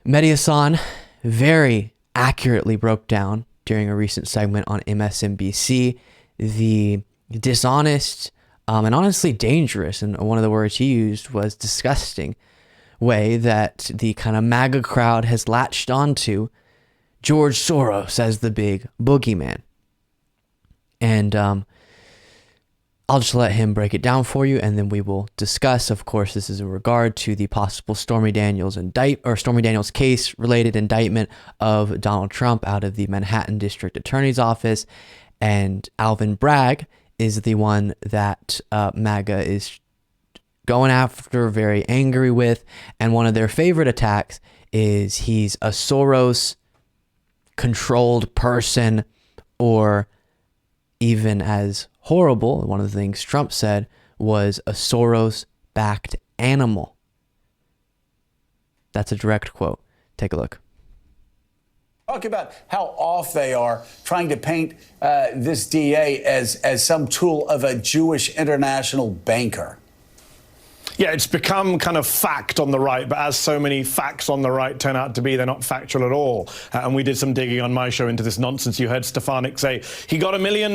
Mehdi Hasan very accurately broke down during a recent segment on MSNBC the dishonest and honestly dangerous, and one of the words he used was disgusting, way that the kind of MAGA crowd has latched onto George Soros as the big boogeyman. And I'll just let him break it down for you, and then we will discuss. Of course, this is in regard to the possible Stormy Daniels case related indictment of Donald Trump out of the Manhattan District Attorney's Office. And Alvin Bragg is the one that MAGA is going after, very angry with. And one of their favorite attacks is he's a Soros-controlled person, or even as horrible, one of the things Trump said was a Soros-backed animal. That's a direct quote. Take a look. Talk about how off they are trying to paint this DA as some tool of a Jewish international banker. Yeah, it's become kind of fact on the right, but as so many facts on the right turn out to be, they're not factual at all. And we did some digging on my show into this nonsense. You heard Stefanik say he got $1 million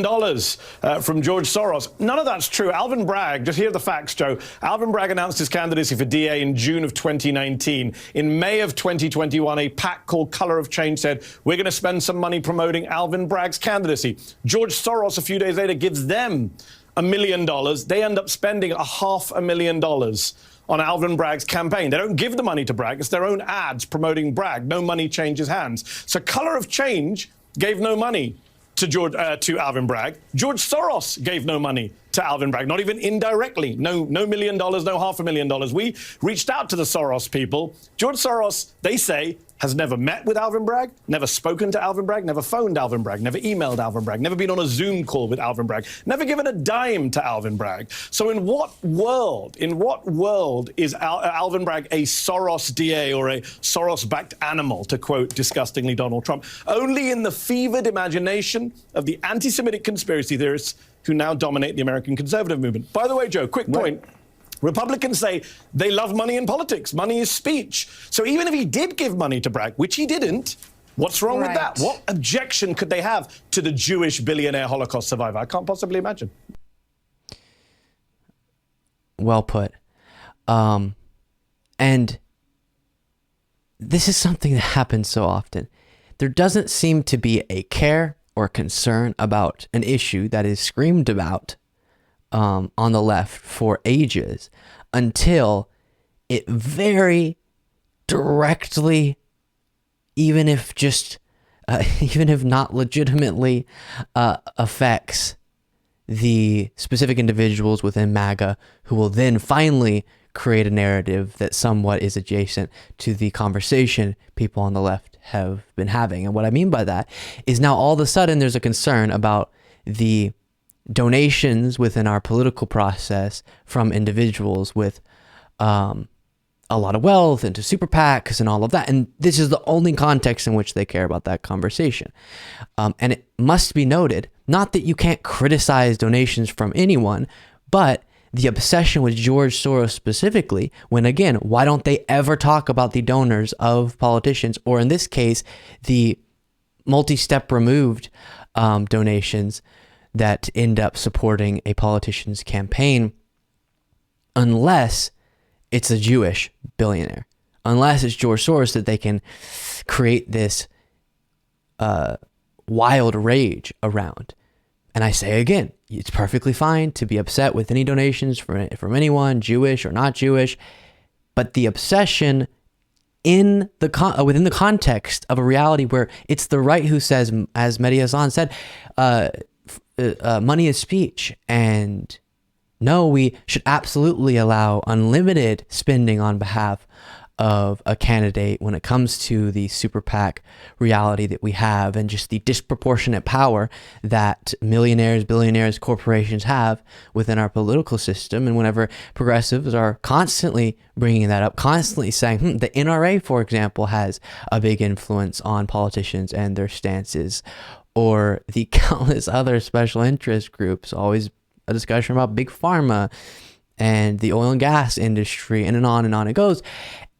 from George Soros. None of that's true. Alvin Bragg, just hear the facts, Joe. Alvin Bragg announced his candidacy for DA in June of 2019. In May of 2021, a PAC called Color of Change said, we're going to spend some money promoting Alvin Bragg's candidacy. George Soros, a few days later, gives them $1 million. They end up spending $500,000 on Alvin Bragg's campaign. They don't give the money to Bragg. It's their own ads promoting Bragg. No money changes hands. So Color of Change gave no money to Alvin Bragg. George Soros gave no money to Alvin Bragg, not even indirectly. No $1 million, no $500,000. We reached out to the Soros people. George Soros, they say, has never met with Alvin Bragg, never spoken to Alvin Bragg, never phoned Alvin Bragg, never emailed Alvin Bragg, never been on a Zoom call with Alvin Bragg, never given a dime to Alvin Bragg. So in what world is Alvin Bragg a Soros DA or a Soros-backed animal, to quote disgustingly Donald Trump? Only in the fevered imagination of the anti-Semitic conspiracy theorists who now dominate the American conservative movement. By the way, Joe, quick point. Republicans say they love money in politics. Money is speech. So even if he did give money to Bragg, which he didn't, what's wrong with that? What objection could they have to the Jewish billionaire Holocaust survivor? I can't possibly imagine. Well put. And this is something that happens so often. There doesn't seem to be a care or concern about an issue that is screamed about on the left for ages, until it very directly, even if not legitimately, affects the specific individuals within MAGA, who will then finally create a narrative that somewhat is adjacent to the conversation people on the left have been having. And what I mean by that is, now all of a sudden there's a concern about the donations within our political process from individuals with a lot of wealth into super PACs and all of that. And this is the only context in which they care about that conversation. And it must be noted, not that you can't criticize donations from anyone, but the obsession with George Soros specifically, when again, why don't they ever talk about the donors of politicians, or in this case, the multi-step removed donations that end up supporting a politician's campaign, unless it's a Jewish billionaire, unless it's George Soros, that they can create this wild rage around. And I say again, it's perfectly fine to be upset with any donations from anyone, Jewish or not Jewish, but the obsession within the context of a reality where it's the right who says, as Mehdi Hasan said, money is speech, and no, we should absolutely allow unlimited spending on behalf of a candidate when it comes to the super PAC reality that we have, and just the disproportionate power that millionaires, billionaires, corporations have within our political system. And whenever progressives are constantly bringing that up, constantly saying, the NRA, for example, has a big influence on politicians and their stances, or the countless other special interest groups, always a discussion about big pharma and the oil and gas industry, and on it goes.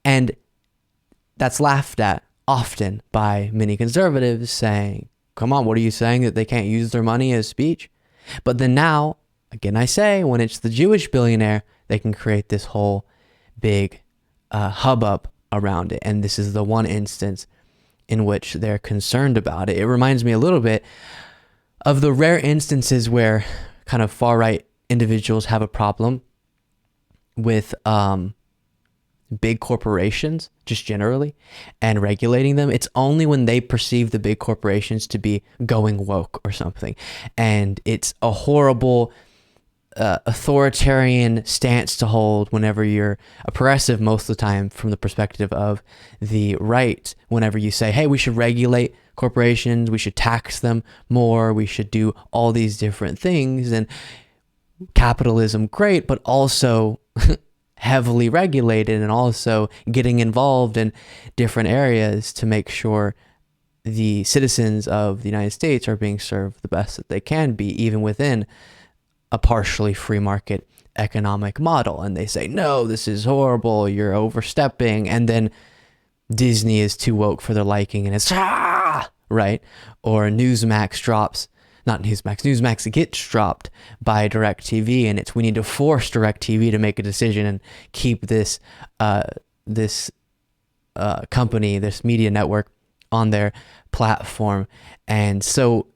And that's laughed at often by many conservatives, saying, come on, what are you saying, that they can't use their money as speech? But then now, again, I say, when it's the Jewish billionaire, they can create this whole big hubbub around it. And this is the one instance in which they're concerned about it. It reminds me a little bit of the rare instances where kind of far-right individuals have a problem with big corporations, just generally, and regulating them. It's only when they perceive the big corporations to be going woke or something. And it's a horrible authoritarian stance to hold whenever you're a progressive, most of the time from the perspective of the right. Whenever you say, hey, we should regulate corporations, we should tax them more, we should do all these different things, and capitalism, great, but also heavily regulated, and also getting involved in different areas to make sure the citizens of the United States are being served the best that they can be, even within a partially free market economic model. And they say, no, this is horrible, you're overstepping. And then Disney is too woke for their liking, and it's right? Or Newsmax drops, not Newsmax, Newsmax gets dropped by DirecTV, and it's, we need to force DirecTV to make a decision and keep this company, this media network on their platform. And so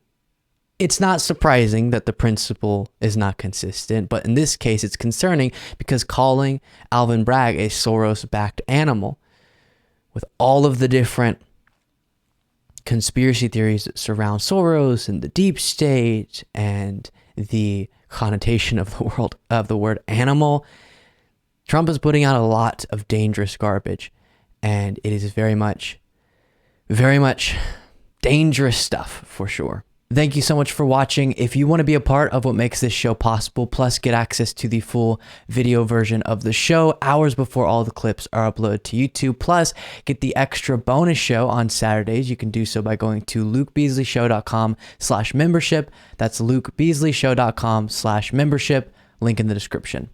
it's not surprising that the principle is not consistent, but in this case, it's concerning because calling Alvin Bragg a Soros-backed animal, with all of the different conspiracy theories that surround Soros and the deep state and the connotation of the word animal, Trump is putting out a lot of dangerous garbage, and it is very much dangerous stuff for sure. Thank you so much for watching. If you want to be a part of what makes this show possible, plus get access to the full video version of the show hours before all the clips are uploaded to YouTube, plus get the extra bonus show on Saturdays, you can do so by going to lukebeasleyshow.com/membership. That's lukebeasleyshow.com/membership. Link in the description.